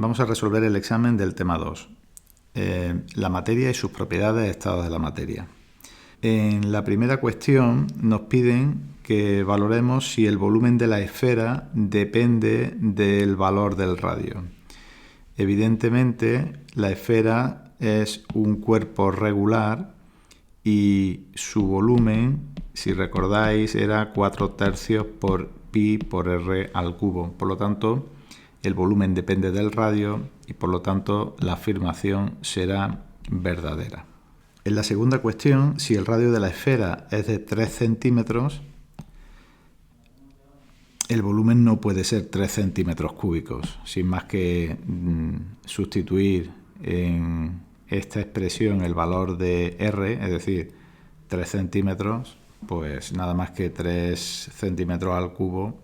Vamos a resolver el examen del tema 2. La materia y sus propiedades, estados de la materia. En la primera cuestión nos piden que valoremos si el volumen de la esfera depende del valor del radio. Evidentemente, la esfera es un cuerpo regular y su volumen, si recordáis, era 4/3 por pi por r al cubo. Por lo tanto, el volumen depende del radio y por lo tanto la afirmación será verdadera. En la segunda cuestión, si el radio de la esfera es de 3 centímetros, el volumen no puede ser 3 centímetros cúbicos. Sin más que sustituir en esta expresión el valor de R, es decir, 3 centímetros, pues nada más que 3 centímetros al cubo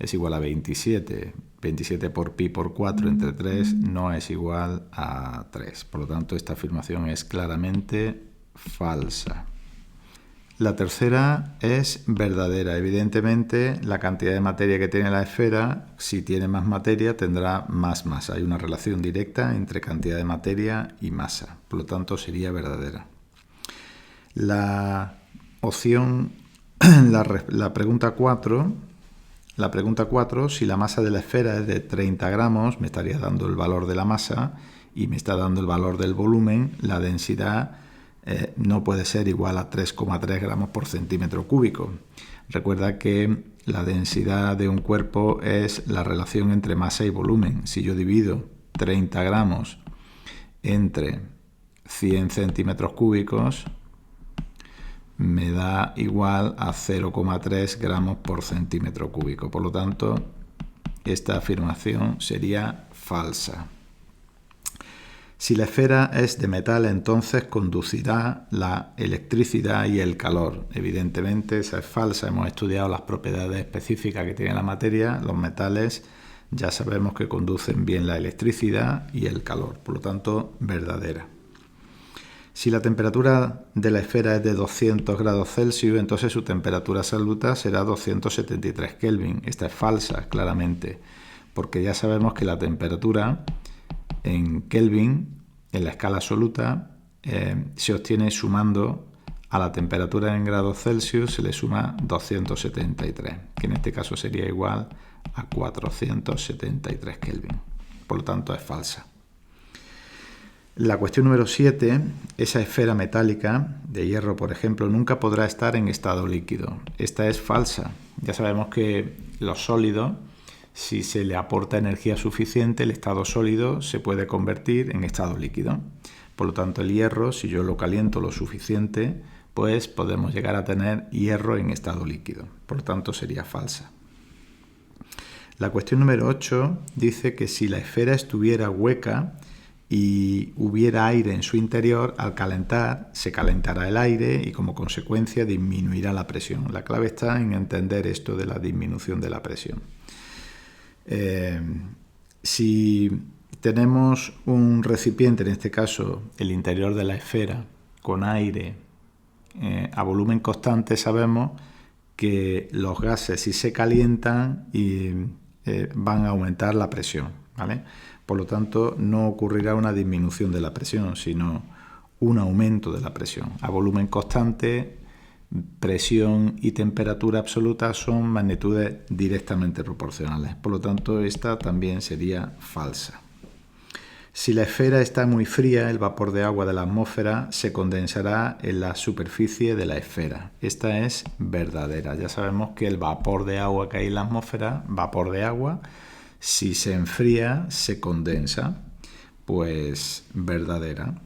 es igual a 27. 27 por pi por 4 entre 3 no es igual a 3. Por lo tanto, esta afirmación es claramente falsa. La tercera es verdadera. Evidentemente, la cantidad de materia que tiene la esfera, si tiene más materia, tendrá más masa. Hay una relación directa entre cantidad de materia y masa. Por lo tanto, sería verdadera. La opción, la pregunta 4, si la masa de la esfera es de 30 gramos, me estaría dando el valor de la masa y me está dando el valor del volumen. La densidad no puede ser igual a 3,3 gramos por centímetro cúbico. Recuerda que la densidad de un cuerpo es la relación entre masa y volumen. Si yo divido 30 gramos entre 100 centímetros cúbicos, me da igual a 0,3 gramos por centímetro cúbico. Por lo tanto, esta afirmación sería falsa. Si la esfera es de metal, entonces conducirá la electricidad y el calor. Evidentemente, esa es falsa. Hemos estudiado las propiedades específicas que tiene la materia. Los metales ya sabemos que conducen bien la electricidad y el calor. Por lo tanto, verdadera. Si la temperatura de la esfera es de 200 grados Celsius, entonces su temperatura absoluta será 273 Kelvin. Esta es falsa, claramente, porque ya sabemos que la temperatura en Kelvin, en la escala absoluta, se obtiene sumando a la temperatura en grados Celsius, se le suma 273, que en este caso sería igual a 473 Kelvin. Por lo tanto, es falsa. La cuestión número 7, esa esfera metálica de hierro, por ejemplo, nunca podrá estar en estado líquido. Esta es falsa. Ya sabemos que los sólidos, si se le aporta energía suficiente, el estado sólido se puede convertir en estado líquido. Por lo tanto, el hierro, si yo lo caliento lo suficiente, pues podemos llegar a tener hierro en estado líquido. Por lo tanto, sería falsa. La cuestión número 8 dice que si la esfera estuviera hueca y hubiera aire en su interior, al calentar se calentará el aire y como consecuencia disminuirá la presión. La clave está en entender esto de la disminución de la presión. Si tenemos un recipiente, en este caso el interior de la esfera, con aire a volumen constante, sabemos que los gases, si se calientan, van a aumentar la presión, ¿vale? Por lo tanto, no ocurrirá una disminución de la presión, sino un aumento de la presión. A volumen constante, presión y temperatura absoluta son magnitudes directamente proporcionales. Por lo tanto, esta también sería falsa. Si la esfera está muy fría, el vapor de agua de la atmósfera se condensará en la superficie de la esfera. Esta es verdadera. Ya sabemos que el vapor de agua que hay en la atmósfera, vapor de agua, si se enfría, se condensa, pues verdadera.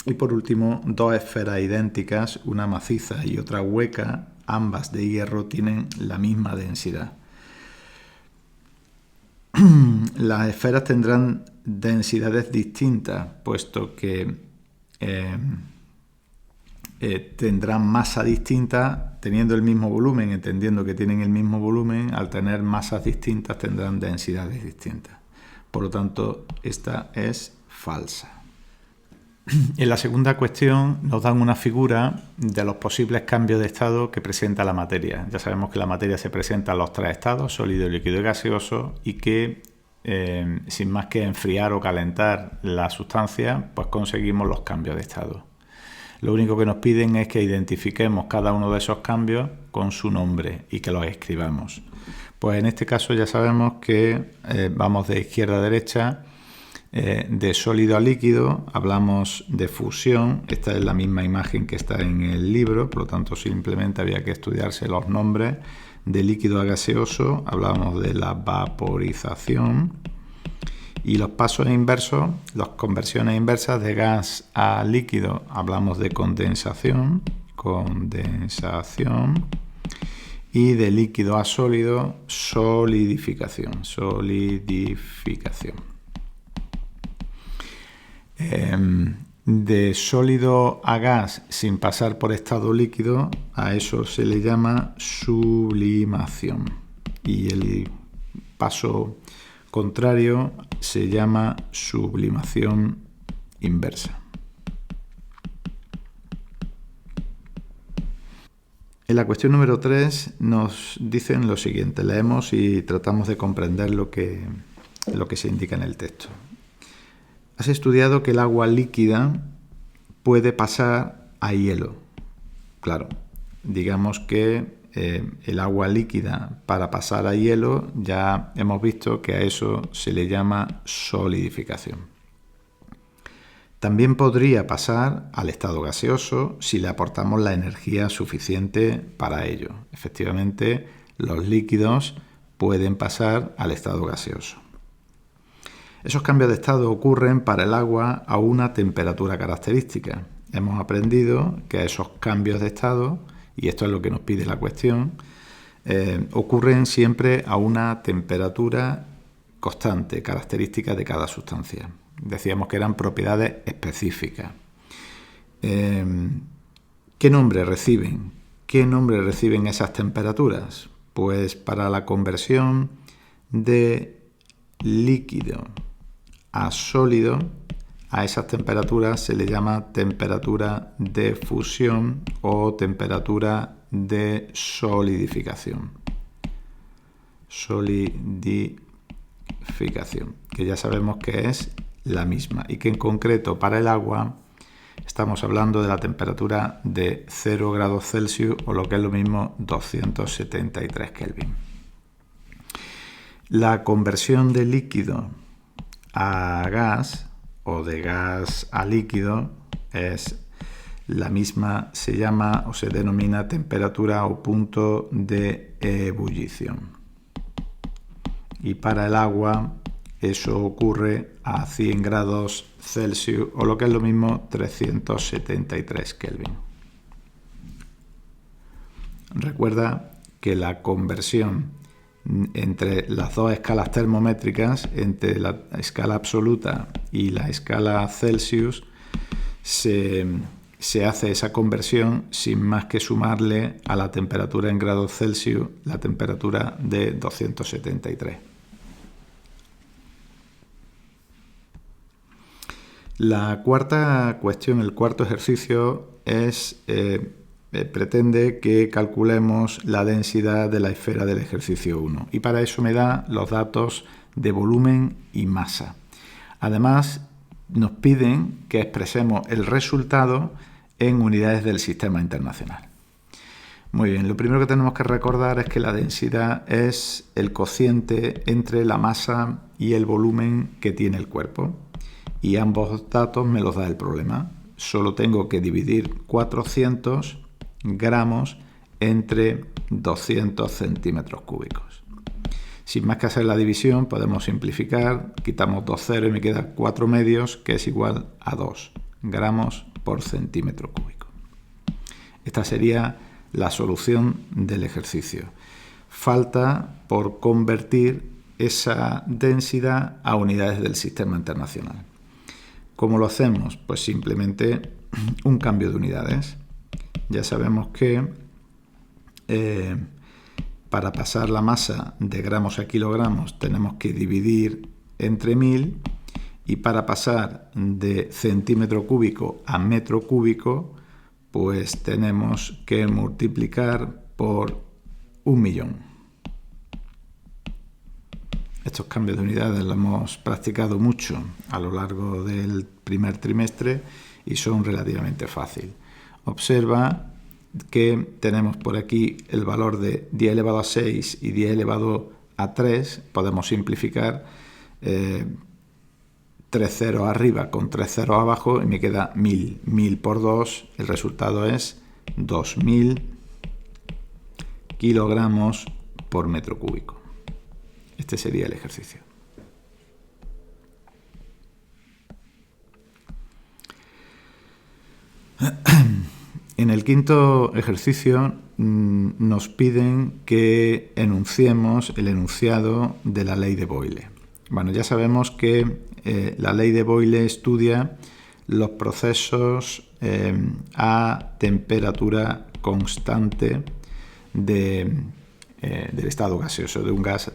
Y por último, dos esferas idénticas, una maciza y otra hueca, ambas de hierro, tienen la misma densidad. Las esferas tendrán densidades distintas, puesto que tendrán masa distinta teniendo el mismo volumen, entendiendo que tienen el mismo volumen, al tener masas distintas tendrán densidades distintas. Por lo tanto, esta es falsa. En la segunda cuestión nos dan una figura de los posibles cambios de estado que presenta la materia. Ya sabemos que la materia se presenta en los tres estados, sólido, líquido y gaseoso, y que sin más que enfriar o calentar la sustancia, pues conseguimos los cambios de estado. Lo único que nos piden es que identifiquemos cada uno de esos cambios con su nombre y que los escribamos. Pues en este caso ya sabemos que vamos de izquierda a derecha, de sólido a líquido, hablamos de fusión. Esta es la misma imagen que está en el libro, por lo tanto simplemente había que estudiarse los nombres. De líquido a gaseoso hablamos de la vaporización. Y los pasos inversos, las conversiones inversas de gas a líquido, hablamos de condensación, y de líquido a sólido, solidificación. De sólido a gas sin pasar por estado líquido, a eso se le llama sublimación. Y el paso contrario se llama sublimación inversa. En la cuestión número 3 nos dicen lo siguiente, leemos y tratamos de comprender lo que se indica en el texto. Has estudiado que el agua líquida puede pasar a hielo. Claro, digamos que el agua líquida para pasar a hielo ya hemos visto que a eso se le llama solidificación. También podría pasar al estado gaseoso si le aportamos la energía suficiente para ello. Efectivamente, los líquidos pueden pasar al estado gaseoso. Esos cambios de estado ocurren para el agua a una temperatura característica. Hemos aprendido que esos cambios de estado, y esto es lo que nos pide la cuestión, ocurren siempre a una temperatura constante, característica de cada sustancia. Decíamos que eran propiedades específicas. ¿Qué nombre reciben? ¿Qué nombre reciben esas temperaturas? Pues para la conversión de líquido a sólido, a esas temperaturas se le llama temperatura de fusión o temperatura de solidificación. Solidificación, que ya sabemos que es la misma y que en concreto para el agua estamos hablando de la temperatura de 0 grados Celsius o lo que es lo mismo 273 Kelvin. La conversión de líquido a gas o de gas a líquido es la misma, se llama o se denomina temperatura o punto de ebullición. Y para el agua eso ocurre a 100 grados Celsius o lo que es lo mismo 373 Kelvin. Recuerda que la conversión entre las dos escalas termométricas, entre la escala absoluta y la escala Celsius, se hace esa conversión sin más que sumarle a la temperatura en grados Celsius la temperatura de 273. La cuarta cuestión, el cuarto ejercicio es pretende que calculemos la densidad de la esfera del ejercicio 1 y para eso me da los datos de volumen y masa. Además, nos piden que expresemos el resultado en unidades del sistema internacional. Muy bien, lo primero que tenemos que recordar es que la densidad es el cociente entre la masa y el volumen que tiene el cuerpo y ambos datos me los da el problema. Solo tengo que dividir 400 gramos entre 200 centímetros cúbicos. Sin más que hacer la división, podemos simplificar, quitamos 2 ceros y me queda 4 medios, que es igual a 2 gramos por centímetro cúbico. Esta sería la solución del ejercicio. Falta por convertir esa densidad a unidades del sistema internacional. ¿Cómo lo hacemos? Pues simplemente un cambio de unidades. Ya sabemos que para pasar la masa de gramos a kilogramos tenemos que dividir entre 1000 y para pasar de centímetro cúbico a metro cúbico pues tenemos que multiplicar por 1.000.000. estos cambios de unidades los hemos practicado mucho a lo largo del primer trimestre y son relativamente fáciles. Observa que tenemos por aquí el valor de 10 elevado a 6 y 10 elevado a 3. Podemos simplificar 3 ceros arriba con 3 ceros abajo y me queda 1000. 1000 por 2, el resultado es 2000 kilogramos por metro cúbico. Este sería el ejercicio. En el quinto ejercicio nos piden que enunciemos el enunciado de la ley de Boyle. Bueno, ya sabemos que la ley de Boyle estudia los procesos a temperatura constante del estado gaseoso de un gas.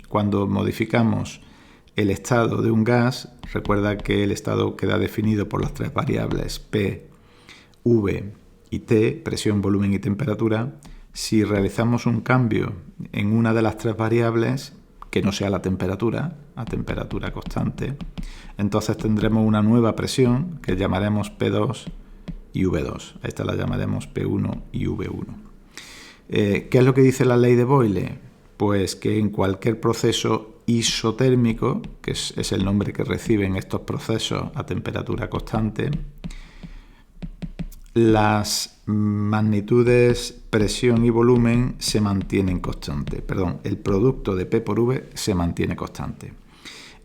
Cuando modificamos el estado de un gas, recuerda que el estado queda definido por las tres variables P, V y T, presión, volumen y temperatura. Si realizamos un cambio en una de las tres variables, que no sea la temperatura, a temperatura constante, entonces tendremos una nueva presión que llamaremos P2 y V2. A esta la llamaremos P1 y V1. ¿Qué es lo que dice la ley de Boyle? Pues que en cualquier proceso isotérmico, que es el nombre que reciben estos procesos a temperatura constante, las magnitudes presión y volumen se mantienen constantes. Perdón, el producto de P por V se mantiene constante.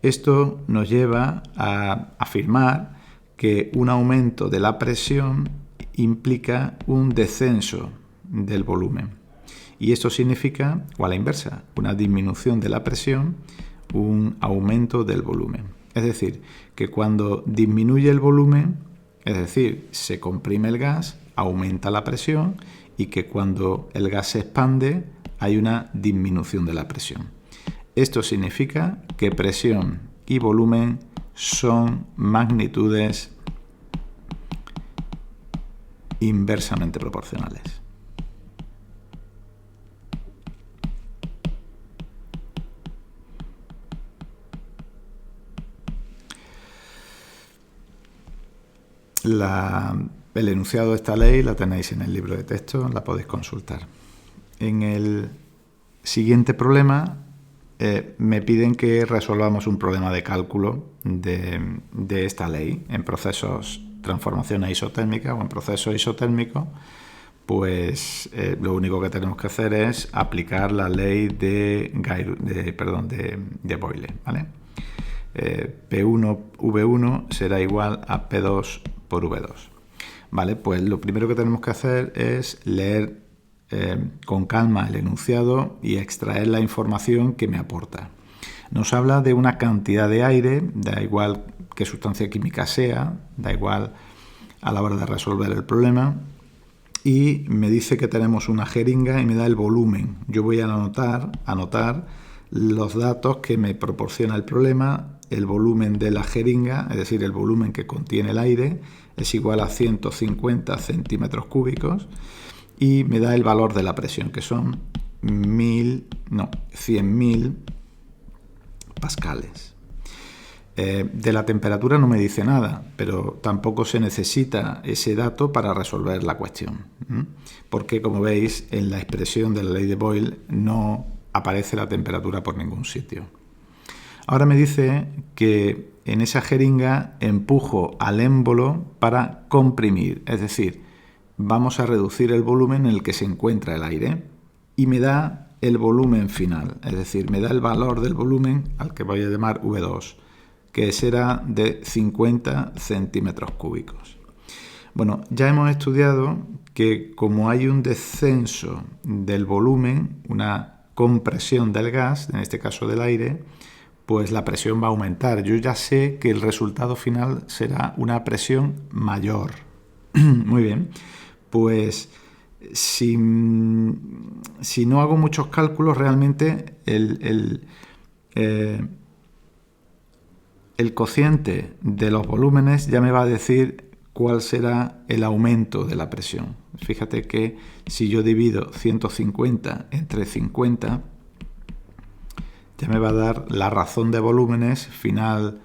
Esto nos lleva a afirmar que un aumento de la presión implica un descenso del volumen. Y esto significa, o a la inversa, una disminución de la presión, un aumento del volumen. Es decir, que cuando disminuye el volumen, es decir, se comprime el gas, aumenta la presión, y que cuando el gas se expande hay una disminución de la presión. Esto significa que presión y volumen son magnitudes inversamente proporcionales. El enunciado de esta ley la tenéis en el libro de texto, la podéis consultar. En el siguiente problema me piden que resolvamos un problema de cálculo de esta ley en procesos transformaciones isotérmicas o en procesos isotérmicos. Pues lo único que tenemos que hacer es aplicar la ley de Boyle, ¿vale? P1 V1 será igual a P2 por V2. Vale, pues lo primero que tenemos que hacer es leer con calma el enunciado y extraer la información que me aporta. Nos habla de una cantidad de aire, da igual qué sustancia química sea, da igual a la hora de resolver el problema, y me dice que tenemos una jeringa y me da el volumen. Yo voy a anotar los datos que me proporciona el problema. El volumen de la jeringa, es decir, el volumen que contiene el aire, es igual a 150 centímetros cúbicos y me da el valor de la presión, que son 100.000 pascales. De la temperatura no me dice nada, pero tampoco se necesita ese dato para resolver la cuestión, porque, como veis, en la expresión de la ley de Boyle no aparece la temperatura por ningún sitio. Ahora me dice que en esa jeringa empujo al émbolo para comprimir, es decir, vamos a reducir el volumen en el que se encuentra el aire, y me da el volumen final, es decir, me da el valor del volumen al que voy a llamar V2, que será de 50 centímetros cúbicos. Bueno, ya hemos estudiado que como hay un descenso del volumen, una compresión del gas, en este caso del aire, pues la presión va a aumentar. Yo ya sé que el resultado final será una presión mayor. Muy bien, pues si no hago muchos cálculos, realmente el cociente de los volúmenes ya me va a decir cuál será el aumento de la presión. Fíjate que si yo divido 150 entre 50, ya me va a dar la razón de volúmenes final,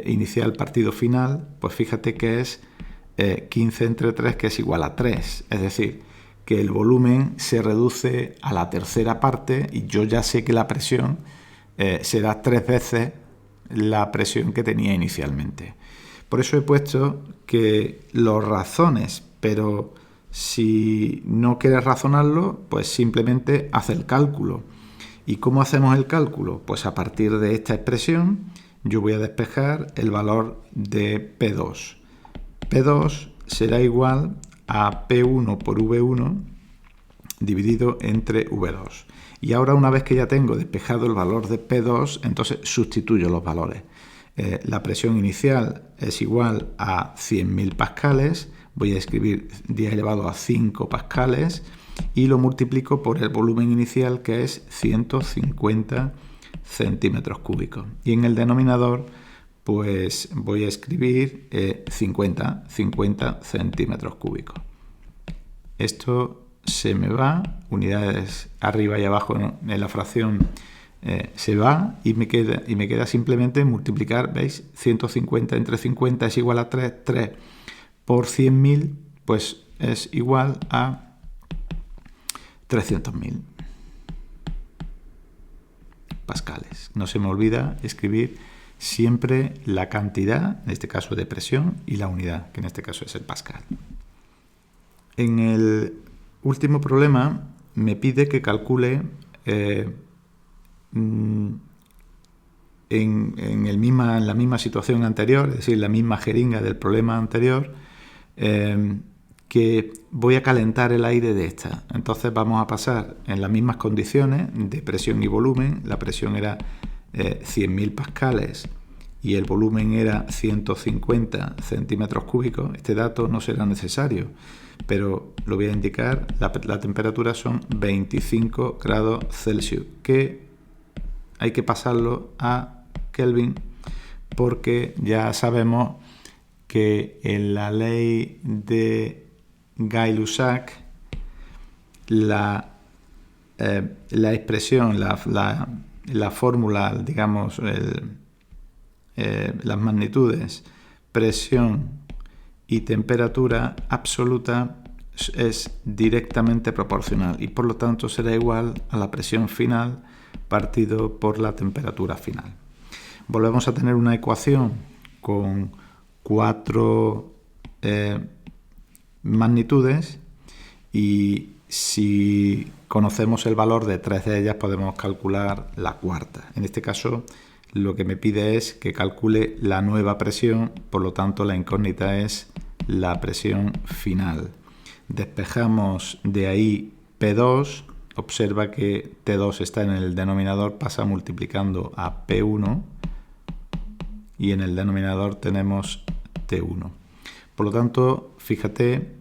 inicial partido final, pues fíjate que es 15 entre 3, que es igual a 3. Es decir, que el volumen se reduce a la tercera parte y yo ya sé que la presión será 3 veces la presión que tenía inicialmente. Por eso he puesto que los razones, pero si no quieres razonarlo, pues simplemente haz el cálculo. ¿Y cómo hacemos el cálculo? Pues a partir de esta expresión yo voy a despejar el valor de P2. P2 será igual a P1 por V1 dividido entre V2. Y ahora, una vez que ya tengo despejado el valor de P2, entonces sustituyo los valores. La presión inicial es igual a 100.000 pascales, voy a escribir 10 elevado a 5 pascales y lo multiplico por el volumen inicial, que es 150 centímetros cúbicos. Y en el denominador pues voy a escribir 50 centímetros cúbicos. Esto se me va, unidades arriba y abajo en la fracción se va y me queda simplemente multiplicar, ¿veis? 150 entre 50 es igual a 3, 3 por 100.000 pues es igual a 300.000 pascales. No se me olvida escribir siempre la cantidad, en este caso de presión, y la unidad, que en este caso es el pascal. En el último problema me pide que calcule en la misma situación anterior, es decir, la misma jeringa del problema anterior, que voy a calentar el aire de esta. Entonces vamos a pasar en las mismas condiciones de presión y volumen. La presión era 100.000 pascales y el volumen era 150 centímetros cúbicos. Este dato no será necesario, pero lo voy a indicar. La temperatura son 25 grados Celsius, que hay que pasarlo a Kelvin porque ya sabemos que en la ley de Gay-Lussac la expresión, la fórmula, digamos, las magnitudes, presión y temperatura absoluta es directamente proporcional y por lo tanto será igual a la presión final partido por la temperatura final. Volvemos a tener una ecuación con 4 magnitudes y si conocemos el valor de 3 de ellas podemos calcular la cuarta. En este caso lo que me pide es que calcule la nueva presión, por lo tanto la incógnita es la presión final. Despejamos de ahí P2, observa que T2 está en el denominador, pasa multiplicando a P1 y en el denominador tenemos T1. Por lo tanto, fíjate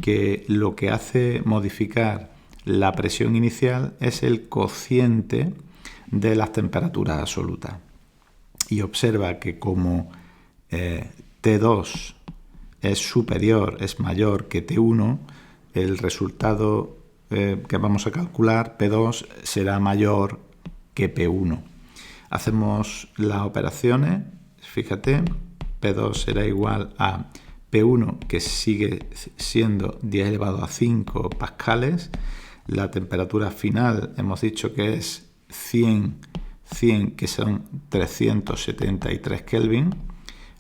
que lo que hace modificar la presión inicial es el cociente de las temperaturas absolutas. Y observa que como T2 es superior, es mayor que T1, el resultado que vamos a calcular, P2, será mayor que P1. Hacemos las operaciones, fíjate, P2 será igual a P1, que sigue siendo 10 elevado a 5 pascales. La temperatura final hemos dicho que es 100, que son 373 Kelvin.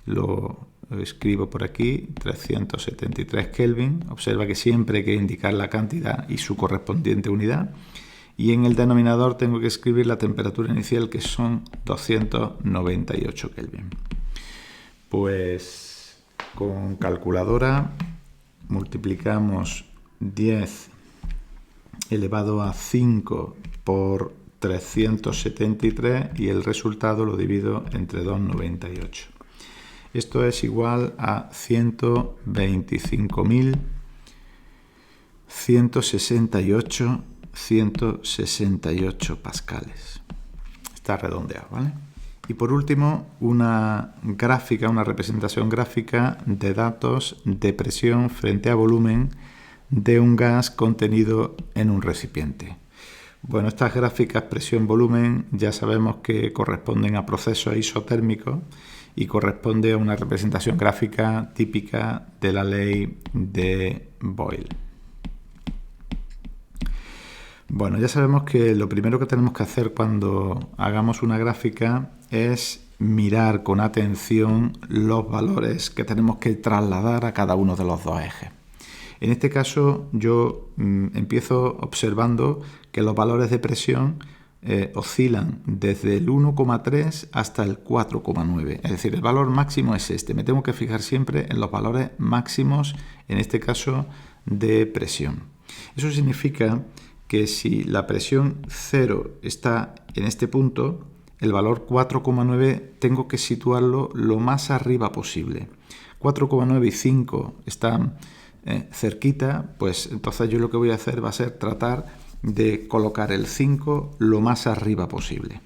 Lo escribo por aquí, 373 Kelvin. Observa que siempre hay que indicar la cantidad y su correspondiente unidad. Y en el denominador tengo que escribir la temperatura inicial, que son 298 Kelvin. Pues con calculadora multiplicamos 10 elevado a 5 por 373 y el resultado lo divido entre 298. Esto es igual a 125.168 pascales. Está redondeado, ¿vale? Y por último, una gráfica, una representación gráfica de datos de presión frente a volumen de un gas contenido en un recipiente. Bueno, estas gráficas presión-volumen ya sabemos que corresponden a procesos isotérmicos y corresponde a una representación gráfica típica de la ley de Boyle. Bueno, ya sabemos que lo primero que tenemos que hacer cuando hagamos una gráfica es mirar con atención los valores que tenemos que trasladar a cada uno de los dos ejes. En este caso yo empiezo observando que los valores de presión oscilan desde el 1,3 hasta el 4,9. Es decir, el valor máximo es este. Me tengo que fijar siempre en los valores máximos, en este caso de presión. Eso significa que si la presión 0 está en este punto, el valor 4,9 tengo que situarlo lo más arriba posible. 4,9 y 5 están cerquita, pues entonces yo lo que voy a hacer va a ser tratar de colocar el 5 lo más arriba posible.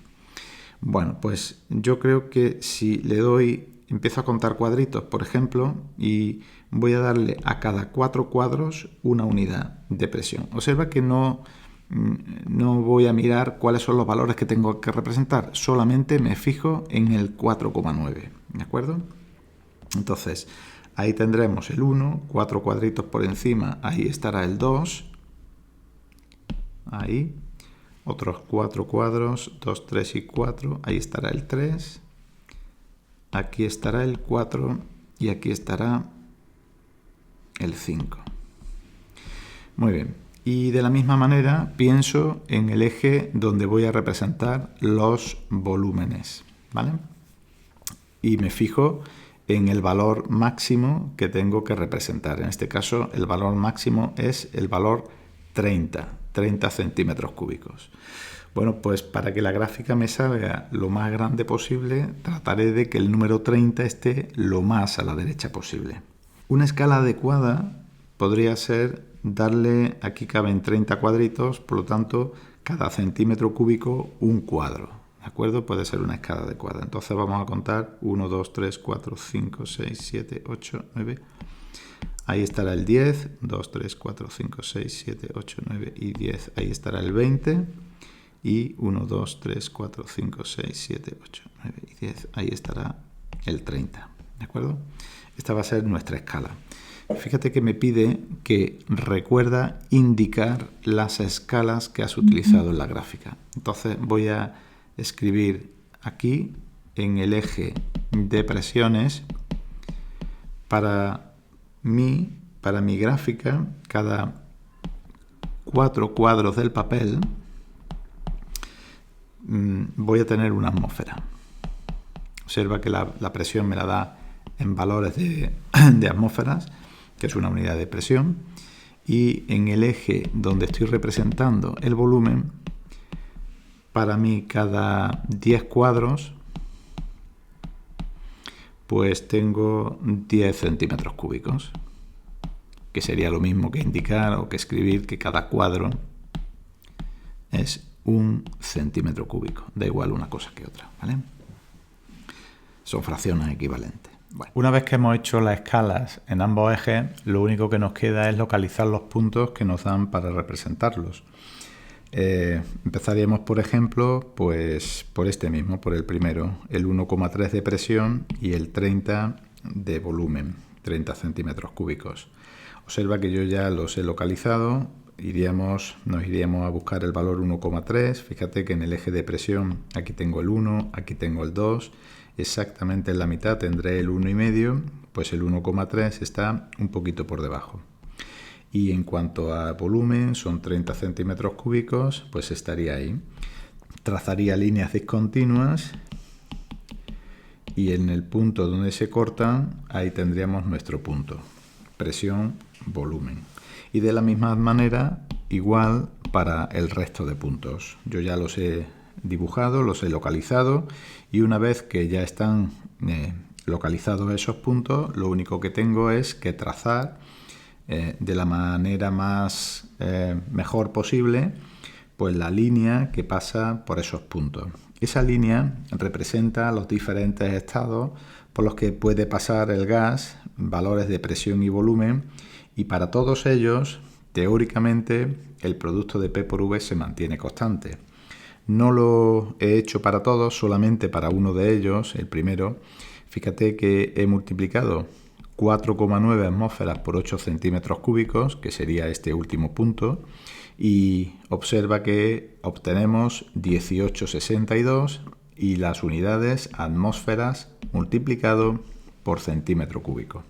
Bueno, pues yo creo que si le doy, empiezo a contar cuadritos, por ejemplo, y voy a darle a cada 4 cuadros una unidad de presión. Observa que no voy a mirar cuáles son los valores que tengo que representar, solamente me fijo en el 4,9, ¿de acuerdo? Entonces, ahí tendremos el 1, 4 cuadritos por encima, ahí estará el 2, ahí, otros 4 cuadros, 2, 3 y 4, ahí estará el 3, aquí estará el 4 y aquí estará el 5. Muy bien. Y de la misma manera pienso en el eje donde voy a representar los volúmenes, ¿vale? Y me fijo en el valor máximo que tengo que representar. En este caso, el valor máximo es el valor 30 centímetros cúbicos. Bueno, pues para que la gráfica me salga lo más grande posible, trataré de que el número 30 esté lo más a la derecha posible. Una escala adecuada podría ser darle, aquí caben 30 cuadritos, por lo tanto, cada centímetro cúbico un cuadro, ¿de acuerdo? Puede ser una escala adecuada. Entonces vamos a contar 1, 2, 3, 4, 5, 6, 7, 8, 9. Ahí estará el 10, 2, 3, 4, 5, 6, 7, 8, 9 y 10. Ahí estará el 20 y 1, 2, 3, 4, 5, 6, 7, 8, 9 y 10. Ahí estará el 30, ¿de acuerdo? Esta va a ser nuestra escala. Fíjate que me pide que recuerda indicar las escalas que has utilizado en la gráfica. Entonces voy a escribir aquí en el eje de presiones para mi gráfica, cada 4 cuadros del papel voy a tener una atmósfera. Observa que la presión me la da en valores de atmósferas, que es una unidad de presión, y en el eje donde estoy representando el volumen, para mí cada 10 cuadros pues tengo 10 centímetros cúbicos, que sería lo mismo que indicar o que escribir que cada cuadro es 1 centímetro cúbico, da igual una cosa que otra, ¿vale? Son fracciones equivalentes. Bueno, una vez que hemos hecho las escalas en ambos ejes, lo único que nos queda es localizar los puntos que nos dan para representarlos. Empezaríamos, por ejemplo, pues por este mismo, por el primero, el 1,3 de presión y el 30 de volumen, 30 centímetros cúbicos. Observa que yo ya los he localizado, nos iríamos a buscar el valor 1,3, fíjate que en el eje de presión aquí tengo el 1, aquí tengo el 2, exactamente en la mitad tendré el 1,5, pues el 1,3 está un poquito por debajo. Y en cuanto a volumen, son 30 centímetros cúbicos, pues estaría ahí. Trazaría líneas discontinuas y en el punto donde se cortan, ahí tendríamos nuestro punto. Presión, volumen. Y de la misma manera, igual para el resto de puntos. Yo ya los he dibujado, los he localizado y una vez que ya están localizados esos puntos, lo único que tengo es que trazar de la manera más mejor posible pues la línea que pasa por esos puntos. Esa línea representa los diferentes estados por los que puede pasar el gas, valores de presión y volumen, y para todos ellos teóricamente el producto de P por V se mantiene constante. No lo he hecho para todos, solamente para uno de ellos, el primero. Fíjate que he multiplicado 4,9 atmósferas por 8 centímetros cúbicos, que sería este último punto, y observa que obtenemos 18,62 y las unidades atmósferas multiplicado por centímetro cúbico.